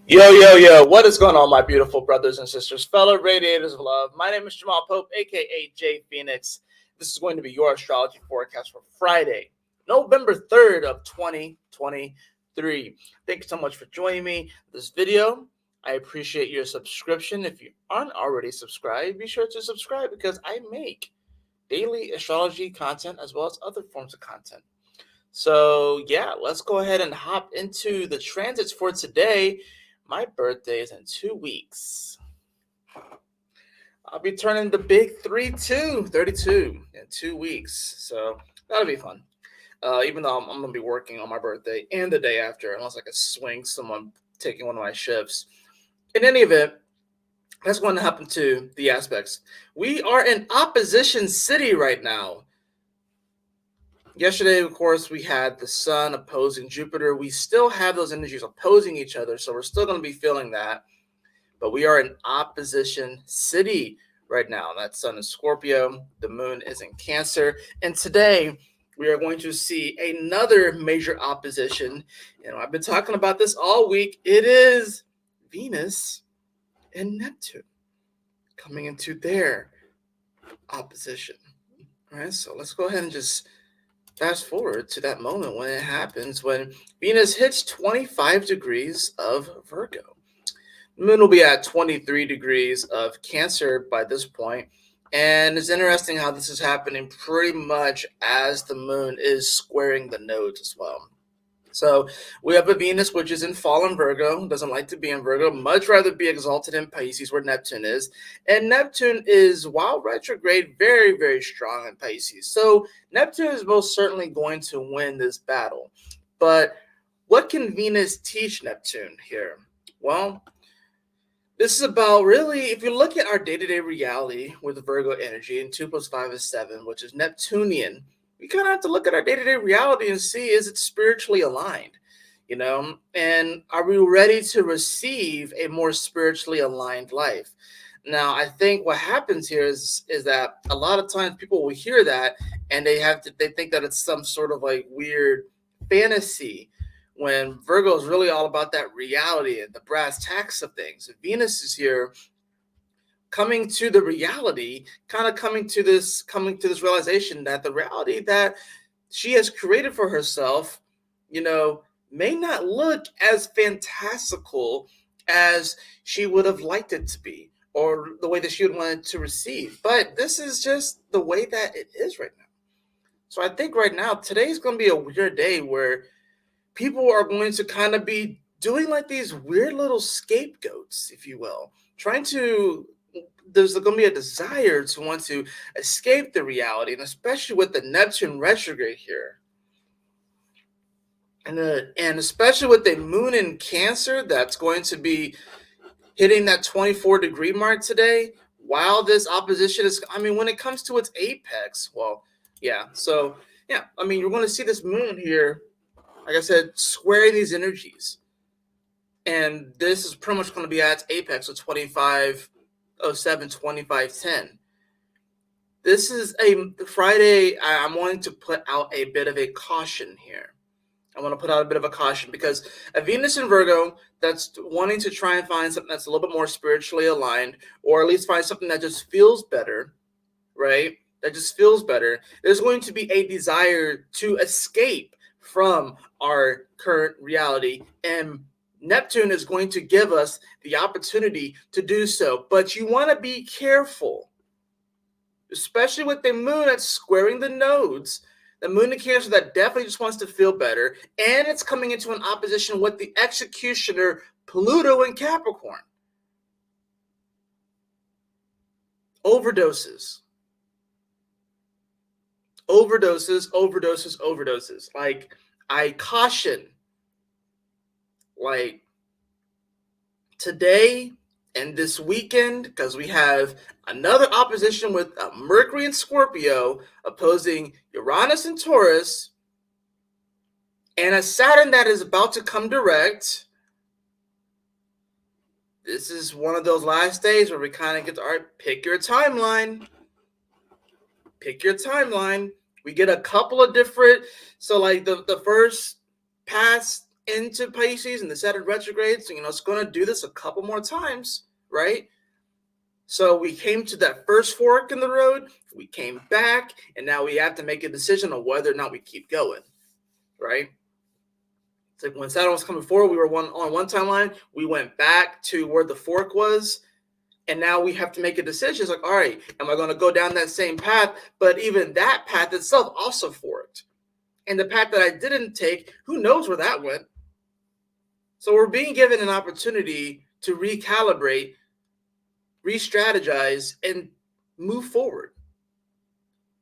Yo, what is going on, my beautiful brothers and sisters, fellow radiators of love? My name is Jamal Pope, aka J Phoenix. This is going to be your astrology forecast for Friday, November 3rd of 2023. Thank you so much for joining me in this video. I appreciate your subscription. If you aren't already subscribed, be sure to subscribe because I make daily astrology content as well as other forms of content. So, yeah, let's go ahead and hop into the transits for today. My birthday is in 2 weeks. I'll be turning the big 32 in 2 weeks. So that'll be fun. Even though I'm going to be working on my birthday and the day after, unless I can swing someone taking one of my shifts. In any event, that's going to happen to the aspects. We are in opposition city right now. Yesterday, of course, we had the sun opposing Jupiter. We still have those energies opposing each other, so we're still going to be feeling that. But we are in opposition city right now. That sun is Scorpio, the moon is in Cancer, and today we are going to see another major opposition. I've been talking about this all week. It is Venus and Neptune coming into their opposition. All right, so let's go ahead and just fast forward to that moment when it happens, when Venus hits 25 degrees of Virgo. The moon will be at 23 degrees of Cancer by this point. And it's interesting how this is happening pretty much as the moon is squaring the nodes as well. So we have a Venus which is in fallen Virgo, doesn't like to be in Virgo, much rather be exalted in Pisces where Neptune is. And Neptune is, while retrograde, very, very strong in Pisces. So Neptune is most certainly going to win this battle. But what can Venus teach Neptune here? Well, this is about really, if you look at our day-to-day reality with Virgo energy, and 2 plus 5 is 7, which is Neptunian, we kind of have to look at our day-to-day reality and see, is it spiritually aligned? And are we ready to receive a more spiritually aligned life? Now, I think what happens here is that a lot of times people will hear that and they think that it's some sort of like weird fantasy, when Virgo is really all about that reality and the brass tacks of things. Venus is here coming to the reality, kind of coming to this realization that the reality that she has created for herself, may not look as fantastical as she would have liked it to be, or the way that she would want it to receive. But this is just the way that it is right now. So I think right now, today's going to be a weird day where people are going to kind of be doing like these weird little scapegoats, if you will, there's going to be a desire to want to escape the reality, and especially with the Neptune retrograde here. And especially with the moon in Cancer, that's going to be hitting that 24-degree mark today, while this opposition is, when it comes to its apex, you're going to see this moon here, like I said, squaring these energies. And this is pretty much going to be at its apex of 2507, 2510. This is a Friday. I'm wanting to put out a bit of a caution here. I want to put out a bit of a caution because a Venus in Virgo that's wanting to try and find something that's a little bit more spiritually aligned, or at least find something that just feels better, right? That just feels better. There's going to be a desire to escape from our current reality, and Neptune is going to give us the opportunity to do so. But you want to be careful, especially with the moon that's squaring the nodes. The moon in Cancer that definitely just wants to feel better, and it's coming into an opposition with the executioner Pluto in Capricorn. Overdoses. Like, I caution, like, today and this weekend, because we have another opposition with Mercury and Scorpio opposing Uranus and Taurus, and a Saturn that is about to come direct. This is one of those last days where we kind of get to, pick your timeline. We get a couple of different, so like the first pass into Pisces and the Saturn retrograde. So, it's going to do this a couple more times, right? So we came to that first fork in the road, we came back, and now we have to make a decision on whether or not we keep going, right? It's like when Saturn was coming forward, we were on one timeline, we went back to where the fork was, and now we have to make a decision. It's like, all right, am I going to go down that same path? But even that path itself also forked. And the path that I didn't take, who knows where that went? So we're being given an opportunity to recalibrate, re-strategize, and move forward.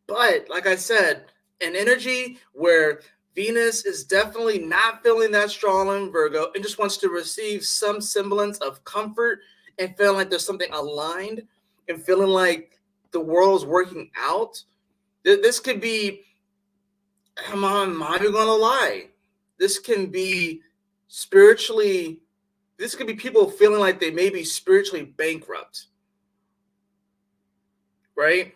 But like I said, an energy where Venus is definitely not feeling that strong in Virgo and just wants to receive some semblance of comfort and feeling like there's something aligned and feeling like the world is working out. This could be, I'm not even gonna lie, this can be spiritually, this could be people feeling like they may be spiritually bankrupt, right?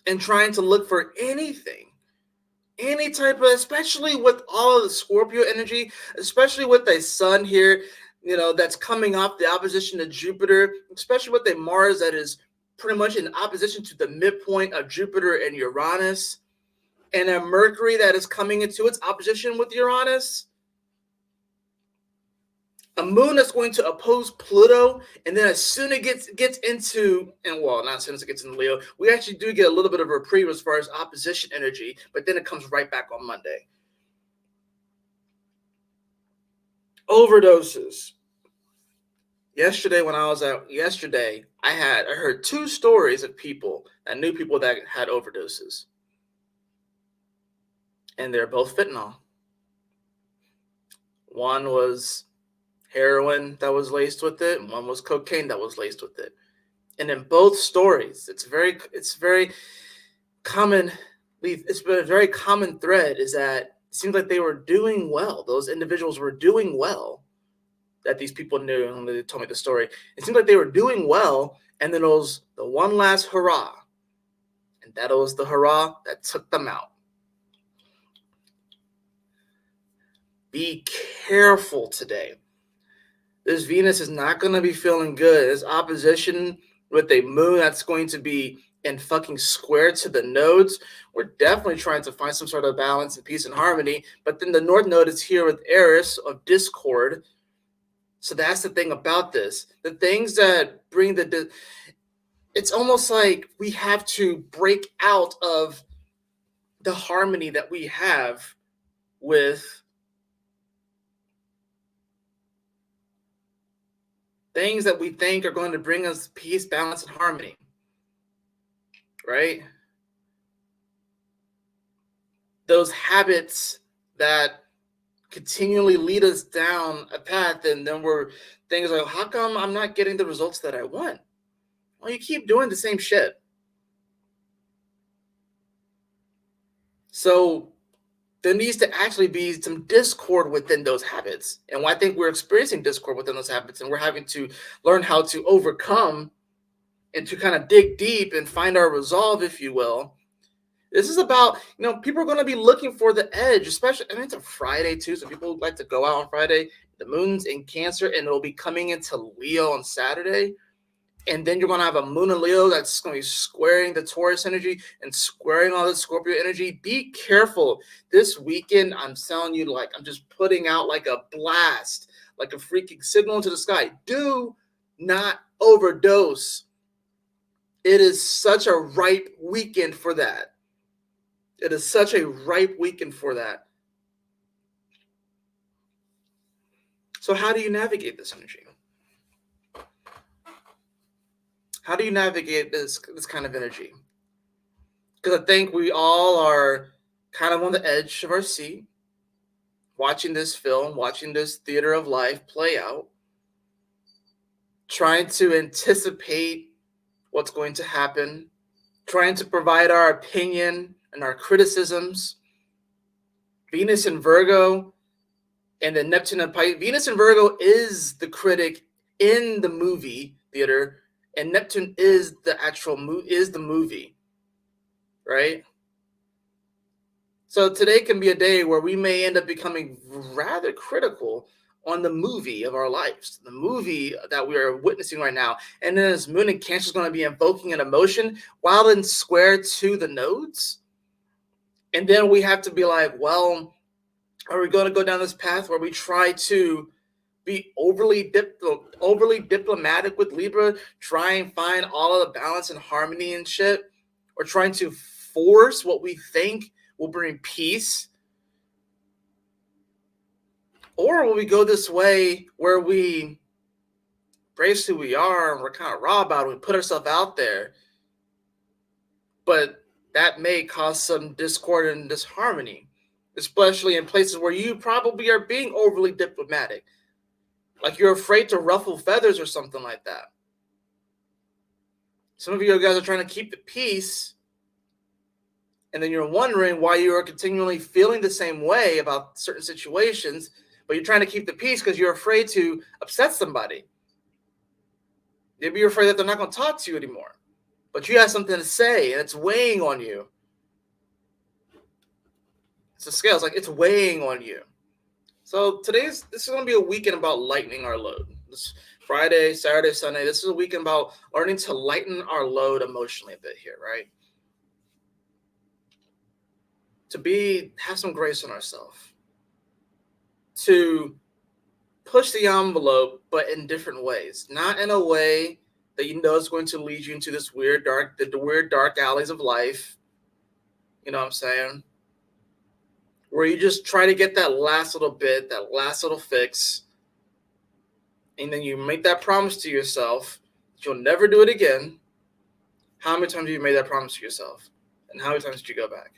And trying to look for anything, any type of, especially with all of the Scorpio energy, especially with the sun here, that's coming off the opposition to Jupiter, especially with the Mars that is pretty much in opposition to the midpoint of Jupiter and Uranus, and a Mercury that is coming into its opposition with Uranus, a moon that's going to oppose Pluto, and then as soon as it gets into, and well, not as soon as it gets into Leo, we actually do get a little bit of a reprieve as far as opposition energy, but then it comes right back on Monday. Overdoses. Yesterday, when I was out, I heard 2 stories of people that knew people that had overdoses, and they're both fentanyl. One was heroin that was laced with it, and one was cocaine that was laced with it. And in both stories, it's very common. It's been a very common thread is that it seems like they were doing well. Those individuals were doing well that these people knew, and they told me the story. It seemed like they were doing well, and then it was the one last hurrah, and that was the hurrah that took them out. Be careful today. This Venus is not going to be feeling good. This opposition with a moon that's going to be in fucking square to the nodes. We're definitely trying to find some sort of balance and peace and harmony. But then the North Node is here with Eris of discord. So that's the thing about this. The things that bring it's almost like we have to break out of the harmony that we have with things that we think are going to bring us peace, balance, and harmony, right? Those habits that continually lead us down a path, and then we're things like, how come I'm not getting the results that I want? Well, you keep doing the same shit. So there needs to actually be some discord within those habits. And I think we're experiencing discord within those habits, and we're having to learn how to overcome and to kind of dig deep and find our resolve, if you will. This is about, people are going to be looking for the edge, especially, it's a Friday too, so people like to go out on Friday. The moon's in Cancer, and it'll be coming into Leo on Saturday. And then you're going to have a moon in Leo that's going to be squaring the Taurus energy and squaring all the Scorpio energy. Be careful. This weekend, I'm telling you, like, I'm just putting out like a blast, like a freaking signal into the sky. Do not overdose. It is such a ripe weekend for that. It is such a ripe weekend for that. So how do you navigate this energy? How do you navigate this kind of energy? Because I think we all are kind of on the edge of our seat, watching this film, watching this theater of life play out, trying to anticipate what's going to happen, trying to provide our opinion and our criticisms. Venus in Virgo and then Neptune and Pisces. Venus in Virgo is the critic in the movie theater, and Neptune is the movie, right? So today can be a day where we may end up becoming rather critical on the movie of our lives, the movie that we are witnessing right now. And then this moon in Cancer is going to be invoking an emotion while in square to the nodes. And then we have to be like, well, are we going to go down this path where we try to be overly diplomatic with Libra, try and find all of the balance and harmony and shit, or trying to force what we think will bring peace? Or will we go this way where we embrace who we are and we're kind of raw about it, we put ourselves out there, but that may cause some discord and disharmony, especially in places where you probably are being overly diplomatic, like you're afraid to ruffle feathers or something like that. Some of you guys are trying to keep the peace, and then you're wondering why you are continually feeling the same way about certain situations, but you're trying to keep the peace because you're afraid to upset somebody. Maybe you're afraid that they're not going to talk to you anymore, but you have something to say and it's weighing on you. It's the scales, like it's weighing on you. So this is going to be a weekend about lightening our load. This Friday, Saturday, Sunday, this is a weekend about learning to lighten our load emotionally a bit here, right? To have some grace on ourselves, to push the envelope, but in different ways, not in a way that you know is going to lead you into this weird dark alleys of life. You know what I'm saying? Where you just try to get that last little bit, that last little fix, and then you make that promise to yourself that you'll never do it again. How many times have you made that promise to yourself? And how many times did you go back?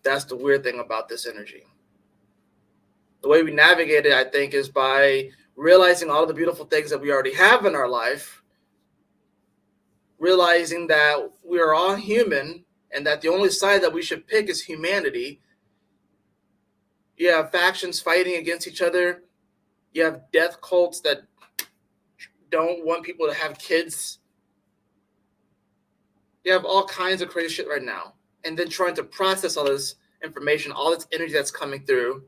That's the weird thing about this energy. The way we navigate it, I think, is by realizing all of the beautiful things that we already have in our life, realizing that we are all human and that the only side that we should pick is humanity. You have factions fighting against each other. You have death cults that don't want people to have kids. You have all kinds of crazy shit right now. And then trying to process all this information, all this energy that's coming through,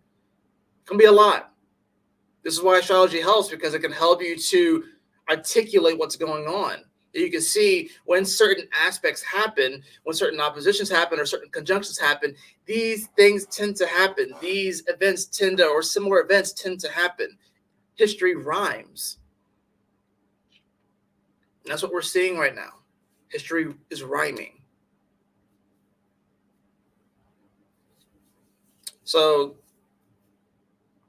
can be a lot. This is why astrology helps, because it can help you to articulate what's going on. You can see when certain aspects happen, when certain oppositions happen or certain conjunctions happen, these things tend to happen. These events or similar events tend to happen. History rhymes. And that's what we're seeing right now. History is rhyming. So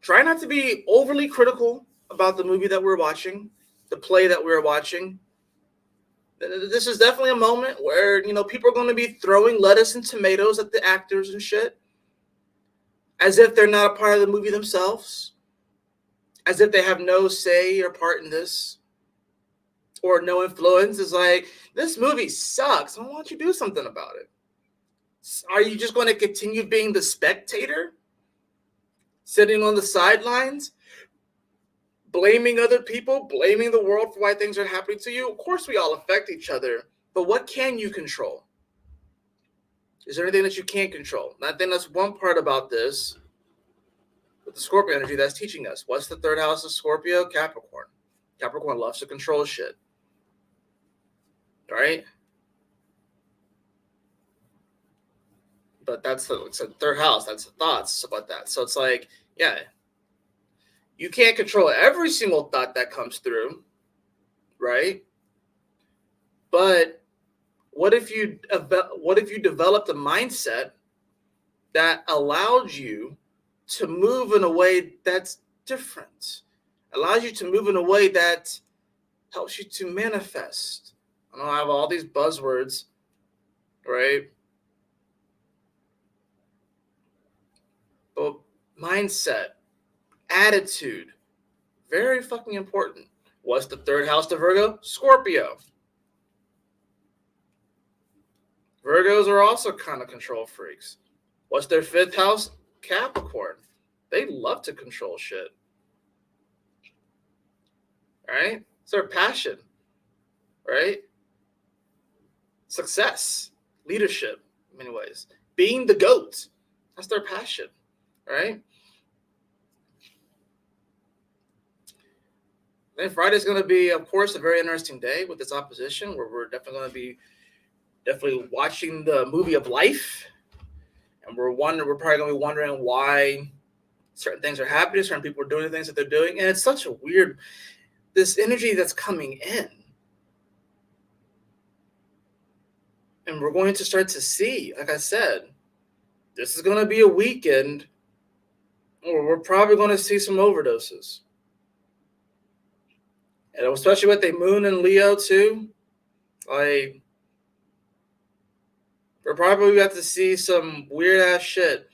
try not to be overly critical about the movie that we're watching, the play that we're watching. This is definitely a moment where, people are going to be throwing lettuce and tomatoes at the actors and shit, as if they're not a part of the movie themselves, as if they have no say or part in this, or no influence. It's like, this movie sucks. Why don't you do something about it? Are you just going to continue being the spectator, sitting on the sidelines, blaming other people, blaming the world for why things are happening to you? Of course, we all affect each other, but what can you control? Is there anything that you can't control? And I think that's one part about this, with the Scorpio energy, that's teaching us. What's the third house of Scorpio? Capricorn. Capricorn loves to control shit. Right? But it's the third house. That's the thoughts about that. So it's like, yeah, you can't control every single thought that comes through, right? But what if you developed a mindset that allowed you to move in a way that's different, allows you to move in a way that helps you to manifest? I know I have all these buzzwords, right? But mindset, attitude, very fucking important. What's the third house to Virgo? Scorpio. Virgos are also kind of control freaks. What's their fifth house? Capricorn. They love to control shit. Right? It's their passion. Right? Success, leadership. in many ways. Being the GOAT. That's their passion, right? Then Friday's going to be, of course, a very interesting day with this opposition, where we're definitely going to be watching the movie of life, and we're probably going to be wondering why certain things are happening, certain people are doing the things that they're doing, and it's such a weird, this energy that's coming in, and we're going to start to see, like I said, this is going to be a weekend where we're probably going to see some overdoses, and especially with the moon and Leo too, like we're probably about to see some weird ass shit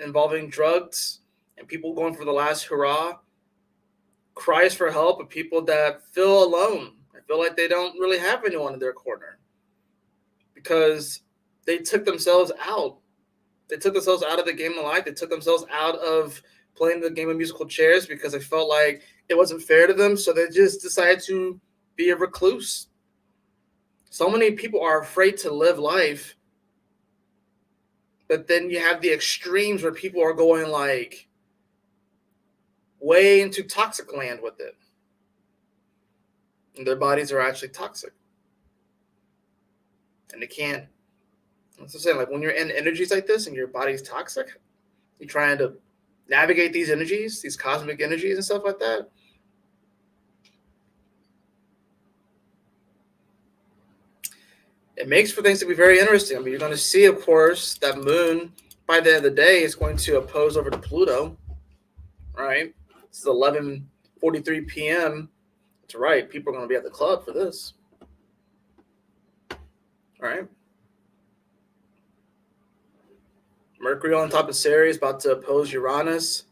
involving drugs and people going for the last hurrah, cries for help of people that feel alone. I feel like they don't really have anyone in their corner because they took themselves out. They took themselves out of the game of life. They took themselves out of playing the game of musical chairs because they felt like it wasn't fair to them. So they just decided to be a recluse. So many people are afraid to live life. But then you have the extremes where people are going like way into toxic land with it. And their bodies are actually toxic. And they can't. That's what I'm saying. Like when you're in energies like this and your body's toxic, you're trying to navigate these energies, these cosmic energies and stuff like that. It makes for things to be very interesting. I mean, you're going to see, of course, that moon by the end of the day is going to oppose over to Pluto, right? It's 11:43 p.m. That's right. People are going to be at the club for this. All right. Mercury on top of Ceres, about to oppose Uranus.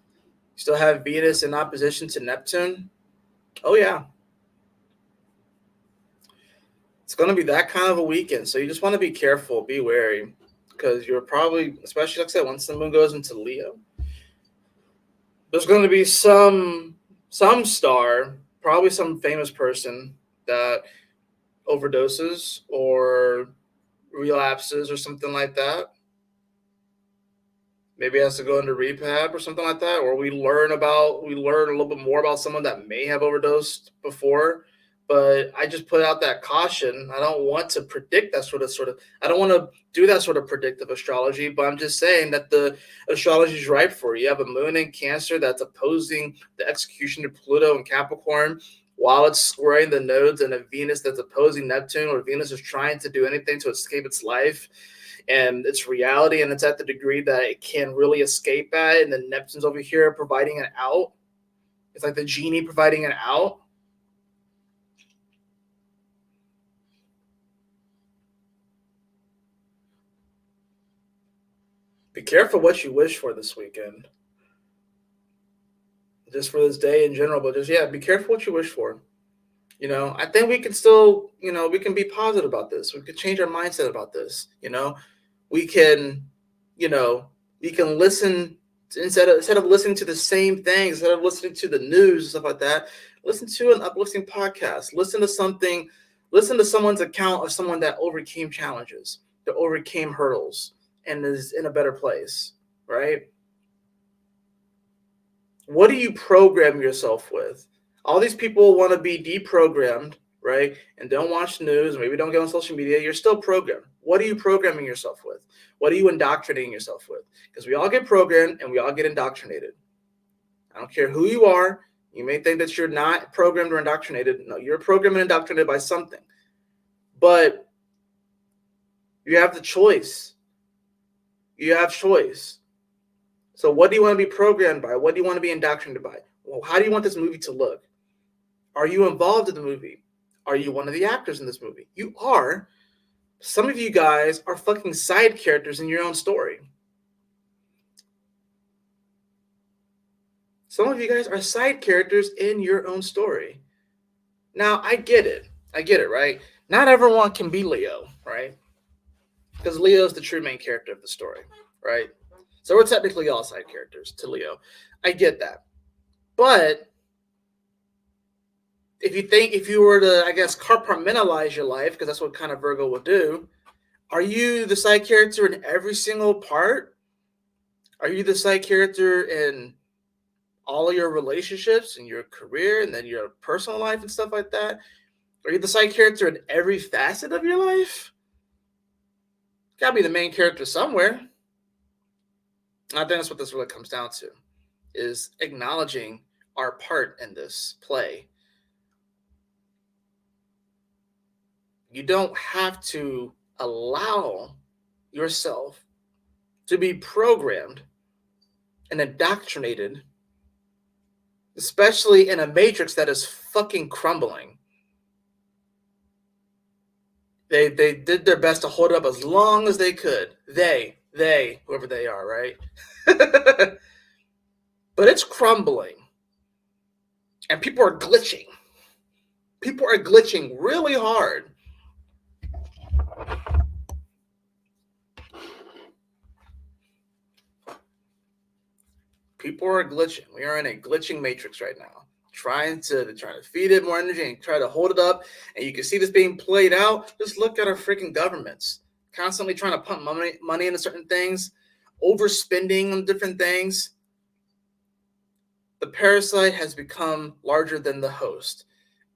You still have Venus in opposition to Neptune. Oh, yeah. It's going to be that kind of a weekend. So you just want to be careful, be wary, because you're probably, especially like I said, once the moon goes into Leo, there's going to be some star, probably some famous person that overdoses or relapses or something like that. Maybe has to go into rehab or something like that, or we learn a little bit more about someone that may have overdosed before. But I just put out that caution. I don't want to predict that sort of. I don't want to do that sort of predictive astrology. But I'm just saying that the astrology is right for you. You have a moon in Cancer that's opposing the execution of Pluto and Capricorn, while it's squaring the nodes, and a Venus that's opposing Neptune, or Venus is trying to do anything to escape its life and its reality, and it's at the degree that it can really escape that. And then Neptune's over here providing an out. It's like the genie providing an out. Be careful what you wish for this weekend. Just for this day in general, but just be careful what you wish for. I think we can still, we can be positive about this. We could change our mindset about this. We can, you know, we can listen instead of listening to the same things, instead of listening to the news and stuff like that. Listen to an uplifting podcast. Listen to something. Listen to someone's account of someone that overcame challenges, that overcame hurdles, and is in a better place. Right? What do you program yourself with? All these people want to be deprogrammed, right? And don't watch the news, maybe don't get on social media. You're still programmed. What are you programming yourself with? What are you indoctrinating yourself with? Because we all get programmed and we all get indoctrinated. I don't care who you are. You may think that you're not programmed or indoctrinated. No, you're programmed and indoctrinated by something. But you have the choice. You have choice. So what do you want to be programmed by? What do you want to be indoctrinated by? Well, how do you want this movie to look? Are you involved in the movie? Are you one of the actors in this movie? You are. Some of you guys are fucking side characters in your own story. Some of you guys are side characters in your own story. Now, I get it. Right? Not everyone can be Leo, right? Because Leo is the true main character of the story, right? So we're technically all side characters to Leo. I get that. But if you were to, I guess, compartmentalize your life, because that's what kind of Virgo will do, Are you the side character in every single part? Are you the side character in all of your relationships and your career and then your personal life and stuff like that? Are you the side character in every facet of your life? Gotta be the main character somewhere. I think that's what this really comes down to, is acknowledging our part in this play. You don't have to allow yourself to be programmed and indoctrinated, especially in a matrix that is fucking crumbling. They did their best to hold it up as long as they could. They, whoever they are, right? But it's crumbling. And people are glitching. People are glitching really hard. People are glitching. We are in a glitching matrix right now. Trying to feed it more energy and try to hold it up. And you can see this being played out. Just look at our freaking governments. Constantly trying to pump money into certain things, overspending on different things. The parasite has become larger than the host,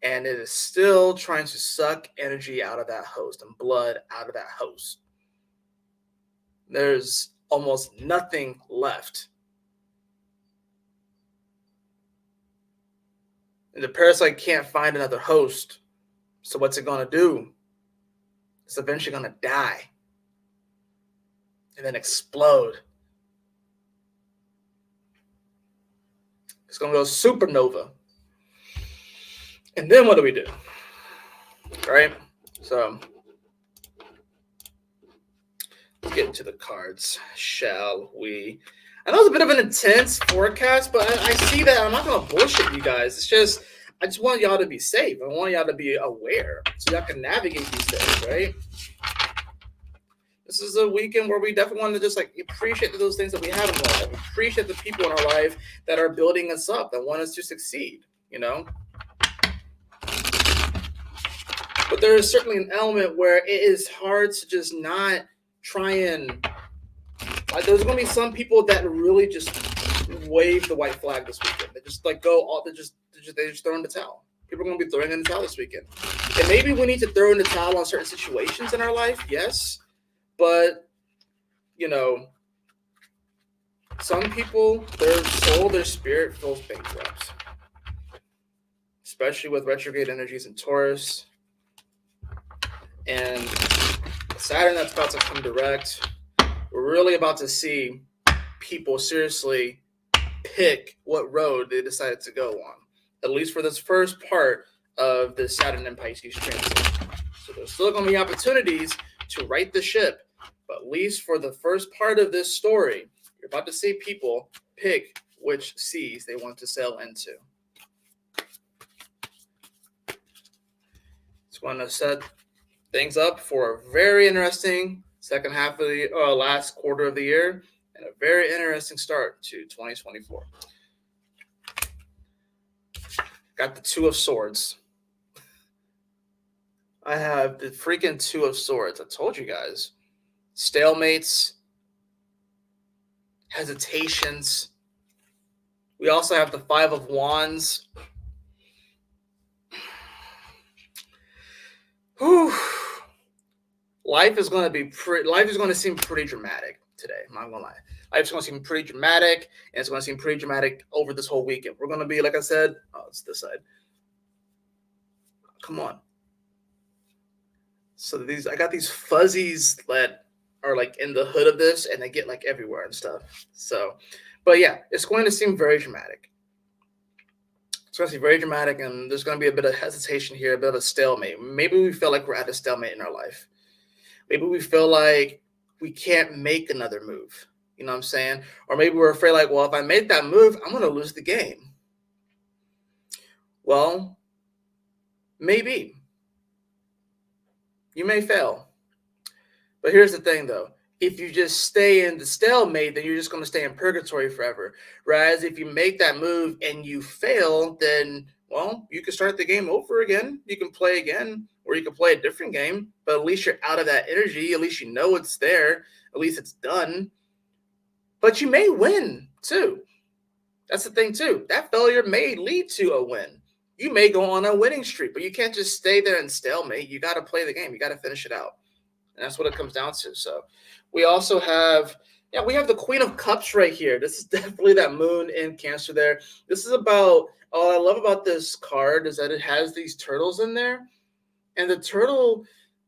and it is still trying to suck energy out of that host and blood out of that host. There's almost nothing left. And the parasite can't find another host. So what's it going to do? It's eventually going to die and then explode. It's going to go supernova. And then what do we do? Right? So let's get into the cards, shall we? I know it's a bit of an intense forecast, but I see that. I'm not going to bullshit you guys. It's just, I just want y'all to be safe. I want y'all to be aware so y'all can navigate these things, right? This is a weekend where we definitely want to just like appreciate those things that we have in life. Appreciate the people in our life that are building us up, that want us to succeed, you know? But there is certainly an element where it is hard to just not try and, like, there's going to be some people that really just wave the white flag this weekend. They just like go all, they just throw in the towel. People are going to be throwing in the towel this weekend. And maybe we need to throw in the towel on certain situations in our life, yes. But, you know, some people, their soul, their spirit feels bankrupt. Especially with retrograde energies in Taurus. And Saturn that's about to come direct. We're really about to see people seriously pick what road they decided to go on. At least for this first part of the Saturn and Pisces transit. So there's still going to be opportunities to right the ship. But at least for the first part of this story, you're about to see people pick which seas they want to sail into. It's going to set things up for a very interesting second half of the last quarter of the year and a very interesting start to 2024. Got the Two of Swords. I have the freaking Two of Swords. I told you guys. Stalemates, hesitations. We also have the Five of Wands. Whew. Life is going to seem pretty dramatic today. I'm not going to lie. Life's going to seem pretty dramatic, and it's going to seem pretty dramatic over this whole weekend. We're going to be, like I said, it's this side. Come on. So I got these fuzzies that are like in the hood of this, and they get like everywhere and stuff. So, but yeah, it's going to seem very dramatic. It's going to seem very dramatic, and there's going to be a bit of hesitation here, a bit of a stalemate. Maybe we feel like we're at a stalemate in our life. Maybe we feel like we can't make another move. You know what I'm saying? Or maybe we're afraid like, well, if I make that move, I'm going to lose the game. Well, maybe. You may fail. But here's the thing, though. If you just stay in the stalemate, then you're just going to stay in purgatory forever. Whereas if you make that move and you fail, then, well, you can start the game over again. You can play again, or you can play a different game, but at least you're out of that energy. At least you know it's there. At least it's done. But you may win too. That's the thing too. That failure may lead to a win. You may go on a winning streak, but you can't just stay there and stalemate. You got to play the game. You got to finish it out. And that's what it comes down to. So we also have, we have the Queen of Cups right here. This is definitely that moon in Cancer there. This is about, all I love about this card is that it has these turtles in there. And the turtle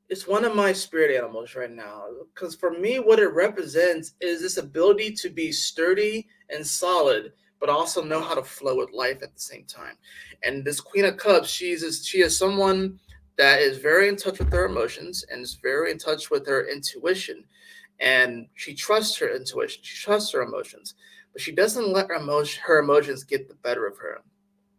is one of my spirit animals right now. Because for me, what it represents is this ability to be sturdy and solid, but also know how to flow with life at the same time. And this Queen of Cups, she is someone that is very in touch with her emotions and is very in touch with her intuition. And she trusts her intuition. She trusts her emotions. But she doesn't let her emotions get the better of her.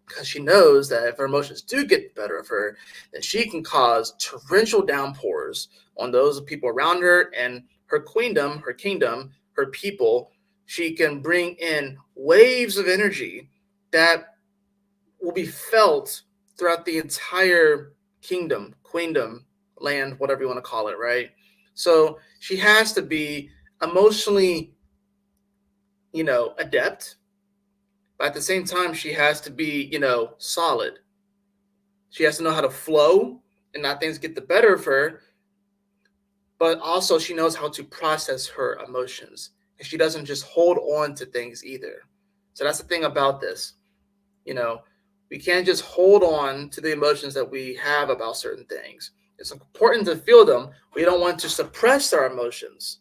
Because she knows that if her emotions do get the better of her, then she can cause torrential downpours on those people around her and her queendom, her kingdom, her people. She can bring in waves of energy that will be felt throughout the entire kingdom, queendom, land, whatever you want to call it, right? So she has to be emotionally, adept. But at the same time, she has to be, solid. She has to know how to flow and not things get the better of her. But also she knows how to process her emotions. And she doesn't just hold on to things either. So that's the thing about this. We can't just hold on to the emotions that we have about certain things. It's important to feel them. We don't want to suppress our emotions.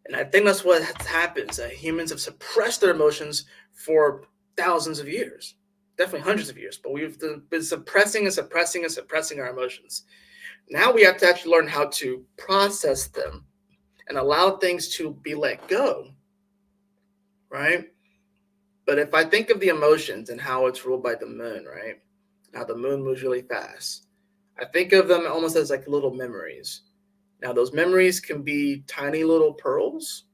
And I think that's what happens. Humans have suppressed their emotions for thousands of years, definitely hundreds of years, but we've been suppressing and suppressing and suppressing our emotions. Now we have to actually learn how to process them and allow things to be let go, right? But if I think of the emotions and how it's ruled by the moon, right? Now the moon moves really fast. I think of them almost as like little memories. Now those memories can be tiny little pearls,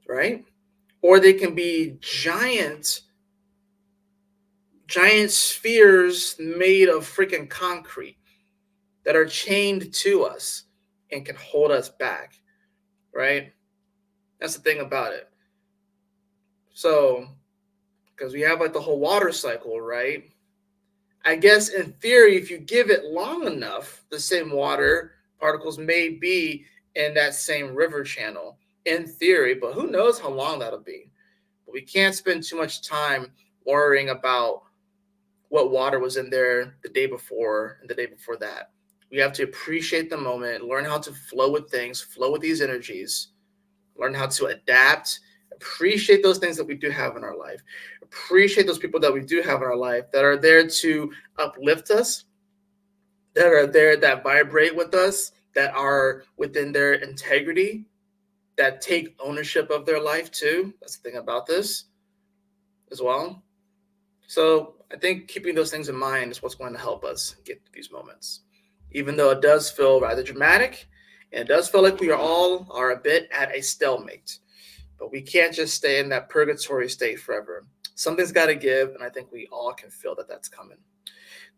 right? Or they can be giant spheres made of freaking concrete that are chained to us and can hold us back, right? That's the thing about it. So, because we have like the whole water cycle, right? I guess in theory, if you give it long enough, the same water particles may be in that same river channel in theory, but who knows how long that'll be. But we can't spend too much time worrying about what water was in there the day before and the day before that. We have to appreciate the moment, learn how to flow with things, flow with these energies, learn how to adapt, appreciate those things that we do have in our life, appreciate those people that we do have in our life that are there to uplift us, that are there that vibrate with us, that are within their integrity, that take ownership of their life too. That's the thing about this as well. So I think keeping those things in mind is what's going to help us get to these moments. Even though it does feel rather dramatic, and it does feel like we are a bit at a stalemate. But we can't just stay in that purgatory state forever. Something's got to give, and I think we all can feel that that's coming.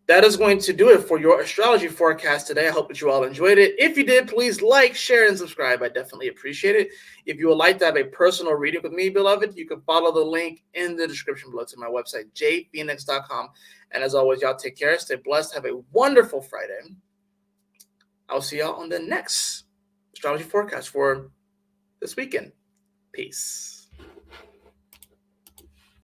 That is going to do it for your astrology forecast today. I hope that you all enjoyed it. If you did, please like, share, and subscribe. I definitely appreciate it. If you would like to have a personal reading with me, beloved, you can follow the link in the description below to my website, jphoenix.com. And as always, y'all take care, stay blessed, have a wonderful Friday. I'll see y'all on the next astrology forecast for this weekend. Peace.